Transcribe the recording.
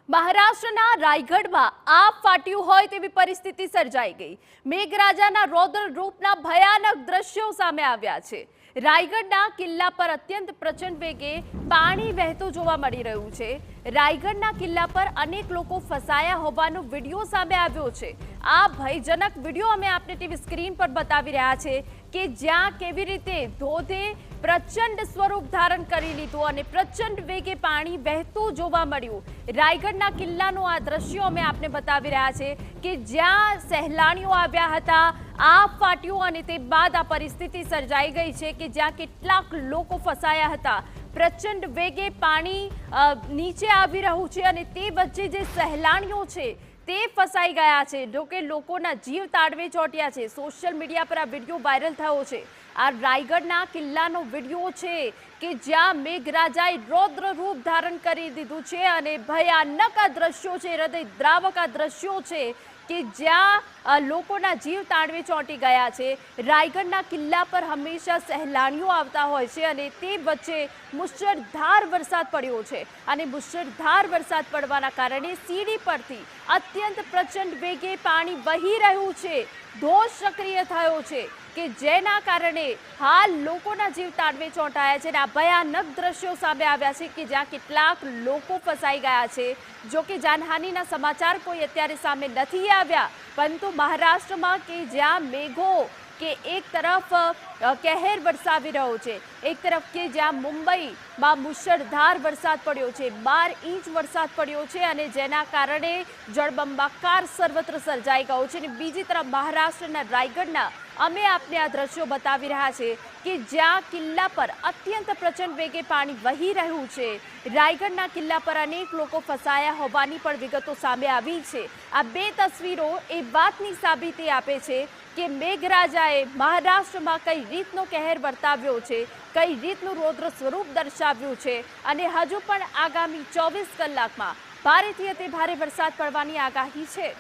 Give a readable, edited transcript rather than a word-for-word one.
મહારાષ્ટ્રના રાયગઢમાં આગ ફાટ્યું હોય તેવી પરિસ્થિતિ સર્જાઈ ગઈ। મેઘરાજાના રૌદ્ર રૂપના ભયાનક દ્રશ્યો સામે આવ્યા છે। રાયગઢના કિલ્લા પર અત્યંત પ્રચંડ વેગે પાણી વહેતું જોવા મળી રહ્યું છે। રાયગઢના કિલ્લા પર અનેક લોકો ફસાયા હોવાનો વિડીયો સામે આવ્યો છે। આ ભયજનક વિડીયો અમે આપને ટીવી સ્ક્રીન પર બતાવી રહ્યા છે કે જ્યાં કેવી રીતે ધોધે પ્રચંડ સ્વરૂપ ધારણ કરી લીધું અને પ્રચંડ વેગે પાણી વહેતું જોવા મળ્યું। રાયગઢના કિલ્લાનો આ દ્રશ્યો અમે આપને બતાવી રહ્યા છે કે જ્યાં સહેલાણીઓ આવ્યા હતા, આગ ફાટ્યું અને તે બાદ આ પરિસ્થિતિ સર્જાઈ ગઈ છે કે જ્યાં કેટલાક લોકો ફસાયા હતા। પ્રચંડ વેગે પાણી નીચે આવી રહ્યું છે અને તે વચ્ચે જે સહેલાણીઓ છે તે ફસાઈ ગયા છે। જોકે લોકોના જીવ તાળવે ચોંટ્યા છે। સોશિયલ મીડિયા પર આ વિડીયો વાયરલ થયો છે। આ રાયગઢના કિલ્લાનો વિડીયો છે કે જ્યાં મેઘરાજાએ રૌદ્ર રૂપ ધારણ કરી દીધું છે અને ભયાનક આ દ્રશ્યો છે, હૃદયદ્રાવક આ દ્રશ્યો છે કે જ્યાં લોકોના જીવ તાળવે ચોંટી ગયા છે। રાયગઢના કિલ્લા પર હંમેશા સહેલાણીઓ આવતા હોય છે અને તે વચ્ચે મુશળધાર વરસાદ પડ્યો છે અને મુશળધાર વરસાદ પડવાના કારણે સીડી પરથી અત્યંત પ્રચંડ વેગે પાણી વહી રહ્યું છે। ધોધ સક્રિય થયો છે કે જેના કારણે હાલ લોકોના જીવ તાળવે ચોંટાયા છે અને આ ભયાનક દ્રશ્યો સામે આવ્યા છે કે જ્યાં કેટલાક લોકો ફસાઈ ગયા છે। જો કે જાનહાનિના સમાચાર કોઈ અત્યારે સામે નથી આવ્યા, પરંતુ મહારાષ્ટ્રમાં કે જ્યાં મેઘો કે એક તરફ કહેર વરસાવી રહ્યો છે, એક તરફ કે જ્યાં મુંબઈમાં મુશળધાર વરસાદ પડ્યો છે, 12 ઇંચ વરસાદ પડ્યો છે અને જેના કારણે જળબંબાકાર સર્વત્ર સર્જાઈ ગયો છે। અને બીજી તરફ મહારાષ્ટ્રના રાયગઢના અમે આપને આ દ્રશ્યો બતાવી રહ્યા છે કે જ્યાં કિલ્લા પર અત્યંત પ્રચંડ વેગે પાણી વહી રહ્યું છે। રાયગઢના કિલ્લા પર અનેક લોકો ફસાયા હોવાની પણ વિગતો સામે આવી છે। આ બે તસવીરો એ વાતની સાબિતી આપે છે કે મેઘરાજાએ મહારાષ્ટ્રમાં કઈ રીતનો કહેર વર્તાવ્યો છે, કઈ રીતનું રૌદ્ર સ્વરૂપ દર્શાવ્યું છે અને હજુ પણ આગામી 24 કલાકમાં ભારેથી અતિ ભારે વરસાદ પડવાની આગાહી છે।